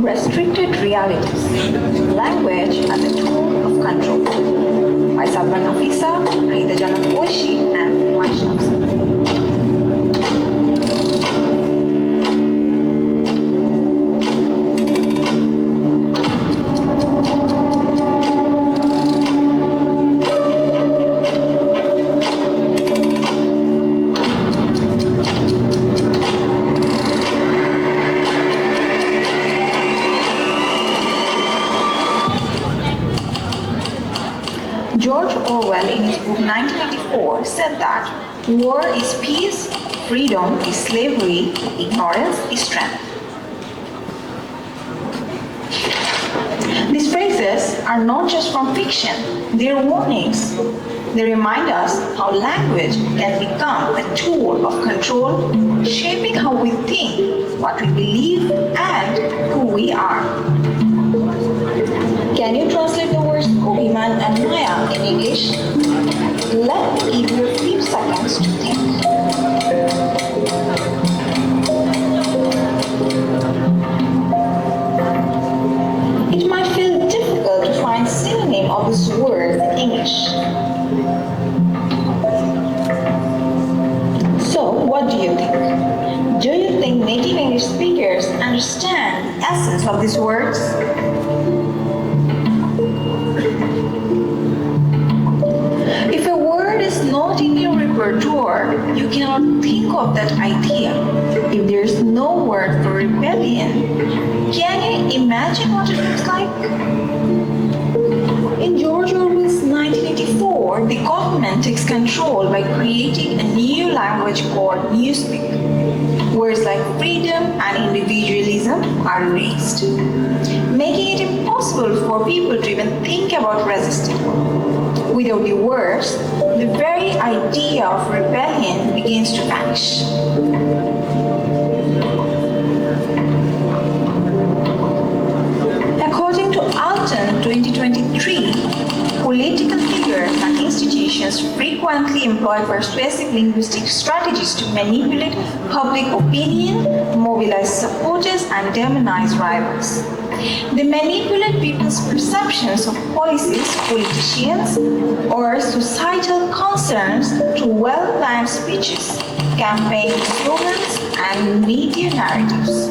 Restricted Realities, Language as a Tool of Control by Salman Nafisa, Rita Janat Oishi, and myself. George Orwell, in his book 1984, said that war is peace, freedom is slavery, ignorance is strength. These phrases are not just from fiction, they are warnings. They remind us how language can become a tool of control, shaping how we think, what we believe, and who we are. Can you translate the words Abhiman and Maya in English? Let me give you a few seconds to think. It might feel difficult to find synonym of this word in English. So, what do you think? Do you think native English speakers understand the essence of these words? If a word is not in your repertoire, you cannot think of that idea. If there is no word for rebellion, can you imagine what it looks like? In George Orwell's 1984, the government takes control by creating a new language called newspeak. Words like freedom and individualism are erased, making it impossible for people to even think about resisting. Without the words, the very idea of rebellion begins to vanish. According to Alton 2023, political figures and institutions frequently employ persuasive linguistic strategies to manipulate public opinion, mobilize supporters, and demonize rivals. They manipulate people's perceptions of policies, politicians, or societal concerns through well-timed speeches, campaign slogans, and media narratives.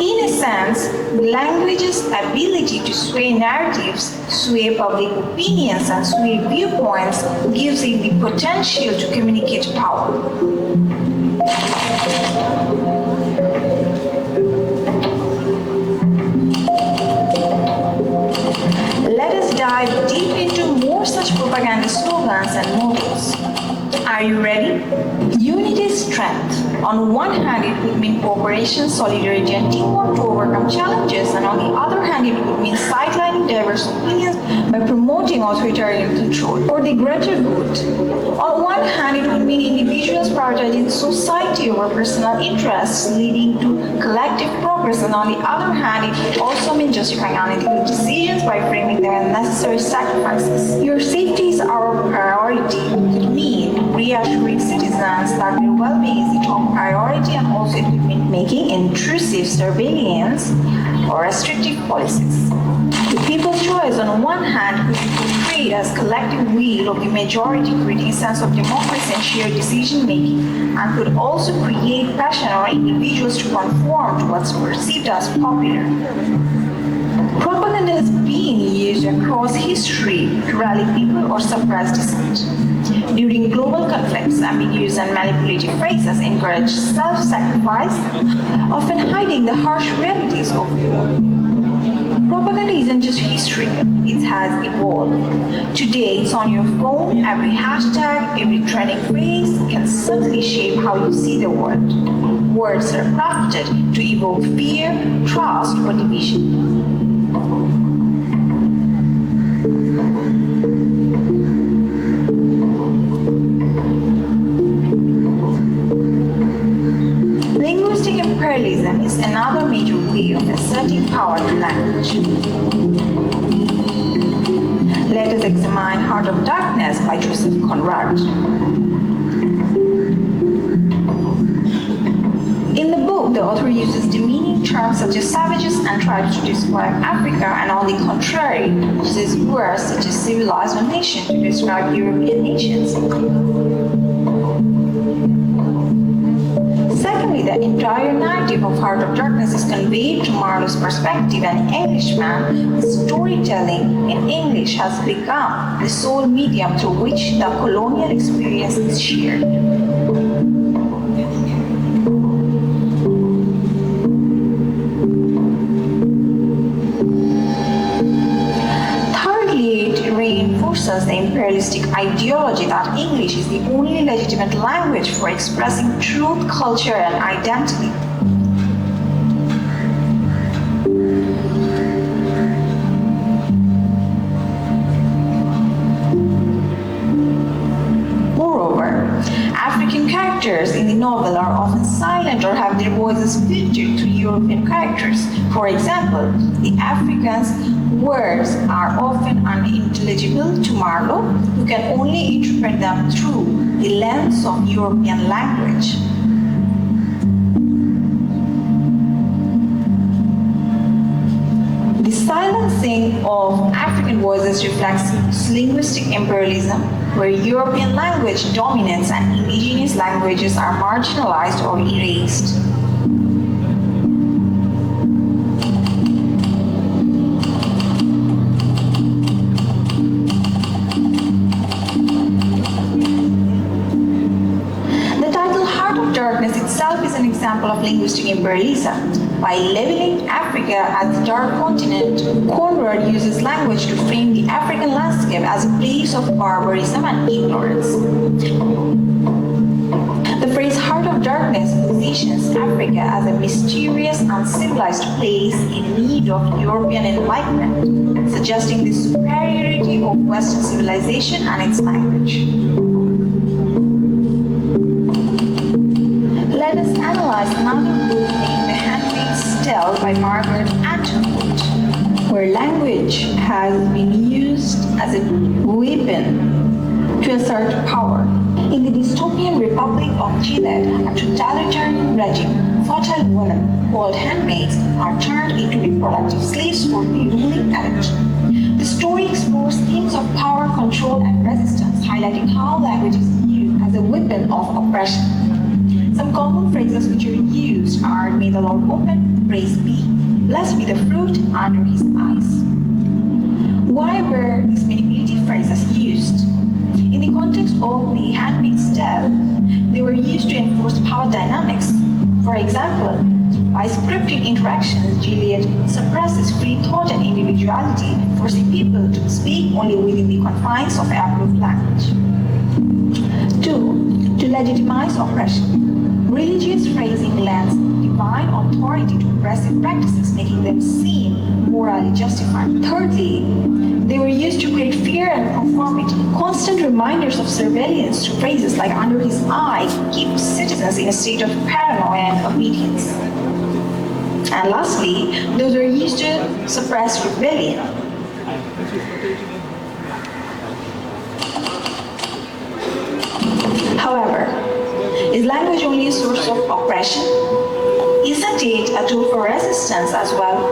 In a sense, language's ability to sway narratives, sway public opinions, and sway viewpoints gives it the potential to communicate power. Let us dive deep into more such propaganda slogans and mottos. Are you ready? Unity is strength. On one hand, it would mean cooperation, solidarity, and teamwork to overcome challenges, and on the other hand, it would mean sidelining diverse opinions by promoting authoritarian control for the greater good. On one hand, it would mean individuals prioritizing society over personal interests, leading to collective progress, and on the other hand, it would also mean justifying unethical decisions by framing them as necessary sacrifices. Your safety is our priority could mean reassuring citizens that their well-being is the top priority, and also it would mean making intrusive surveillance or restrictive policies. The people's choice on one hand could be portrayed as collective will of the majority, creating a sense of democracy and shared decision-making, and could also create passion or individuals to conform to what's perceived as popular. Propaganda has been used across history to rally people or suppress dissent. During global conflicts, ambiguous and manipulative phrases encourage self-sacrifice, often hiding the harsh realities of war. Propaganda isn't just history, it has evolved. Today, it's on your phone, every hashtag, every trending phrase can subtly shape how you see the world. Words are crafted to evoke fear, trust, or division. Linguistic imperialism is another major way of asserting power to language. Let us examine Heart of Darkness by Joseph Conrad. In the book, the author uses demeaning terms such as savages and tribes to describe Africa, and on the contrary, uses words such as civilized or nation to describe European nations. Secondly, the entire narrative of Heart of Darkness is conveyed from Marlowe's perspective. An Englishman, storytelling in English has become the sole medium through which the colonial experience is shared. Reinforces the imperialistic ideology that English is the only legitimate language for expressing truth, culture, and identity. Moreover, African characters in the novel are often silent or have their voices filtered through European characters. For example, the Africans' words are often unintelligible to Marlowe, who can only interpret them through the lens of European language. The silencing of African voices reflects linguistic imperialism, where European language dominates and indigenous languages are marginalized or erased. Darkness itself is an example of linguistic imperialism. By labeling Africa as the dark continent, Conrad uses language to frame the African landscape as a place of barbarism and ignorance. The phrase Heart of Darkness positions Africa as a mysterious, uncivilized place in need of European enlightenment, suggesting the superiority of Western civilization and its language. Let us analyze another book named The Handmaid's Tale by Margaret Atwood, where language has been used as a weapon to assert power. In the dystopian Republic of Gilead, a totalitarian regime, fertile women called handmaids are turned into reproductive slaves for the ruling elite. The story explores themes of power, control, and resistance, highlighting how language is used as a weapon of oppression. Some common phrases which are used are, "May the Lord open, praise be, blessed be the fruit under his eyes." Why were these manipulative phrases used? In the context of The Handmaid's Tale, they were used to enforce power dynamics. For example, by scripted interactions, Gilead suppresses free thought and individuality, forcing people to speak only within the confines of approved language. 2. To legitimize oppression. Religious phrasing lends divine authority to oppressive practices, making them seem morally justified. Thirdly, they were used to create fear and conformity. Constant reminders of surveillance through phrases like "under his eye" keep citizens in a state of paranoia and obedience. And lastly, those were used to suppress rebellion. However, is language only a source of oppression? Isn't it a tool for resistance as well?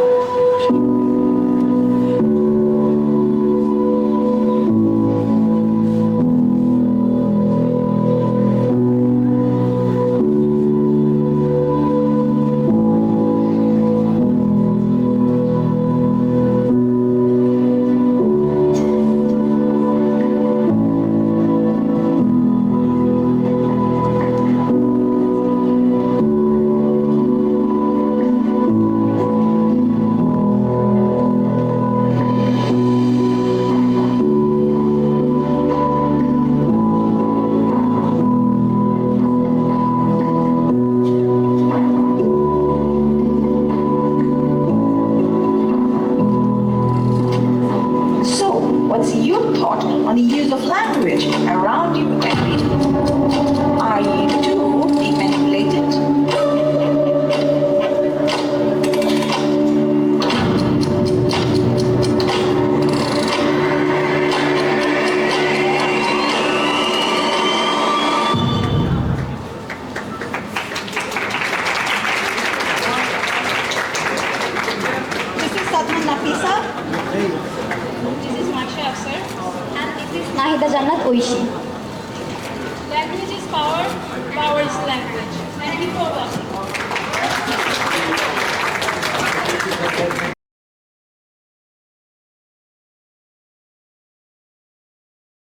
What's your thought on the use of language around you every day? Are you too being manipulated? Nahida Jannat Oishi. Language is power, power is language. Thank you for watching.